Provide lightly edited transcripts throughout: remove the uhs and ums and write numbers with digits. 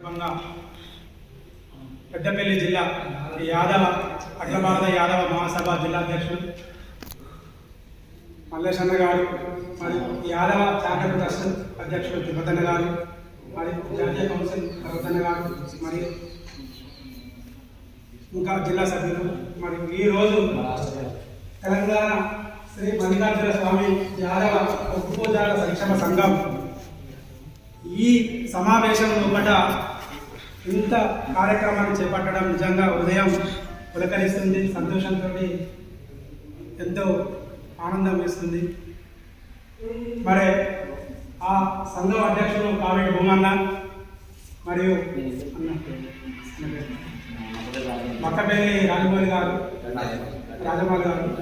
సందర్భంగా పెద్దపల్లి జిల్లా అఖిల భారత యాదవ మహాసభ జిల్లా అధ్యక్షుడు మల్లేశన్న గారు, మరి యాదవ చారిటబుల్ ట్రస్ట్ అధ్యక్షుడు తిరుపతన్న గారు, మరి జాతీయ కౌన్సిల్ పర్వతన్న గారు, మరి ఇంకా జిల్లా సభ్యులు, మరి ఈరోజు తెలంగాణ శ్రీ మల్లికార్జున స్వామి యాదవ ఒగ్గుపూజాల సంక్షేమ సంఘం ఈ సమావేశం లోపల ఇంత కార్యక్రమాన్ని చేపట్టడం నిజంగా హృదయం పులకరిస్తుంది, సంతోషంతో ఎంతో ఆనందం వేస్తుంది. మరి ఆ సంఘం అధ్యక్షుడు కావేటి భూమన్న మరియు మక్కపల్లి రాజమౌళి గారు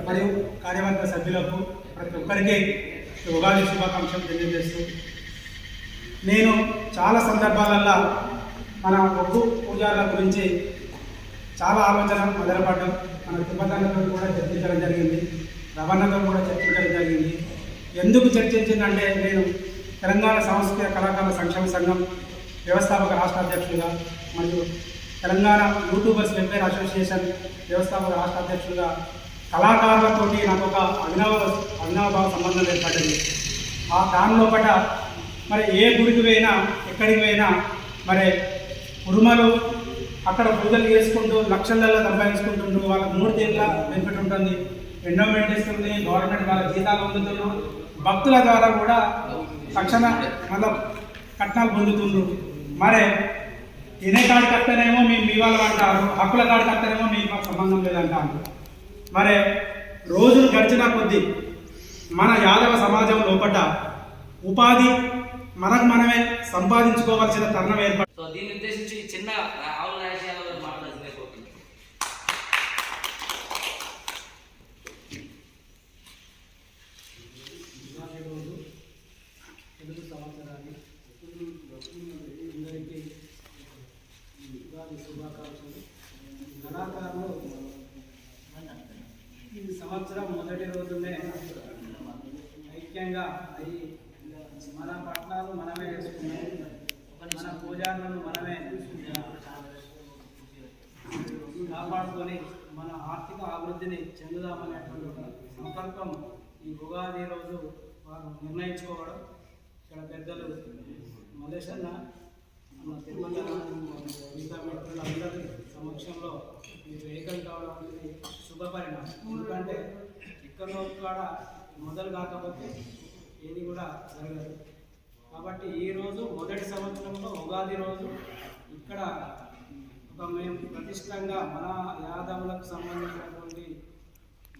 మరియు కార్యవర్గ సభ్యులకు ప్రతి ఒక్కరికి ఉగాది శుభాకాంక్షలు తెలియజేస్తూ, నేను చాలా సందర్భాలలో మన ఒగ్గు పూజారుల గురించి చాలా ఆలోచన మొదలుపడ్డాం. మన తిరుపతన్నతో కూడా చర్చించడం జరిగింది, రవణతో కూడా చర్చించడం జరిగింది. ఎందుకు చర్చించిందంటే, నేను తెలంగాణ సాంస్కృతిక కళాకారుల సంక్షేమ సంఘం వ్యవస్థాపక రాష్ట్ర అధ్యక్షుడిగా మరియు తెలంగాణ యూట్యూబర్స్ వెల్ఫేర్ అసోసియేషన్ వ్యవస్థాపక రాష్ట్ర అధ్యక్షుడిగా కళాకారులతోటి నాకు ఒక అవినాభావ సంబంధం ఏర్పడింది. ఆ దానిలో పట మరి ఏ గుడికి పోయినా ఎక్కడికి పోయినా మరి కుటుంబాలు అక్కడ పూజలు చేసుకుంటూ లక్షలలో సంపాదించుకుంటుంటూ వాళ్ళకి 3 తీర్ల బెనిఫిట్ ఉంటుంది, ఎండోమెంట్ ఇస్తుంది, గవర్నమెంట్ వాళ్ళ జీతాలు పొందుతున్నారు, భక్తుల ద్వారా కూడా తక్షణ కట్నాలు పొందుతుండ్రు. మరి తినే కాడికి వస్తేనేమో మీ వాళ్ళు అంటారు, హక్కుల కాడికి వస్తేనేమో మీకు మాకు సంబంధం లేదంటారు. మరి రోజులు గడిచిన కొద్దీ మన యాదవ సమాజం లోపల ఉపాధి మనమే సంపాదించుకోవాల్సిన తరుణం ఏర్పడి, దీన్ని ఉద్దేశించి చిన్న ఆవుల రాజకీయాల మాట్లాడుతుంది. తెలుగు సంవత్సరాన్ని అందరికీ ఉగాది శుభాకాంక్షలు. కళాకారులు ఈ సంవత్సరం మొదటి రోజునే ఐక్యంగా అయ్యి మన పట్టణాలు మనమే చేసుకున్నాం, మన పూజారులను మనమే కాపాడుకొని మన ఆర్థిక అభివృద్ధిని చెందుదామనేటువంటి ఒక సంకల్పం ఈ ఉగాది రోజు వారు నిర్ణయించుకోవడం. ఇక్కడ పెద్దలు మల్లేశన్న, మన తిరుమల మిగతా మిత్రులందరి సమక్షంలో మీరు ఏకం కావడం అనేది శుభపరిణామం. ఎందుకంటే ఇక్కడో కాడ మొదలు కాకపోతే ఏది కూడా జరగదు. కాబట్టి ఈరోజు మొదటి సంవత్సరంలో ఉగాది రోజు ఇక్కడ మేము ప్రతిష్టంగా మన యాదవులకు సంబంధించినటువంటి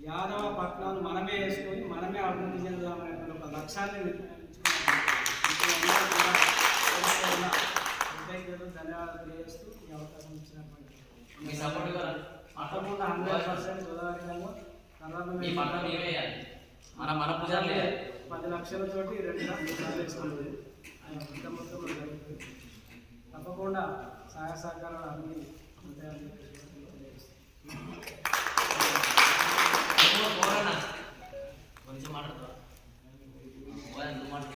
యాదవ పట్టణాలు మనమే వేసుకొని మనమే అభివృద్ధి చెందుదామనేటువంటి ఒక లక్ష్యాన్ని ధన్యవాదాలు తెలియజేస్తూ ఈ అవకాశం ఇచ్చినటువంటి తప్పకుండా 100% ఉదాహరణలో తర్వాత 10 లక్షలతోటి 2 సార్లు వేసుకుంటుంది. మొత్తం తప్పకుండా సహాయ సహకారాలు అన్ని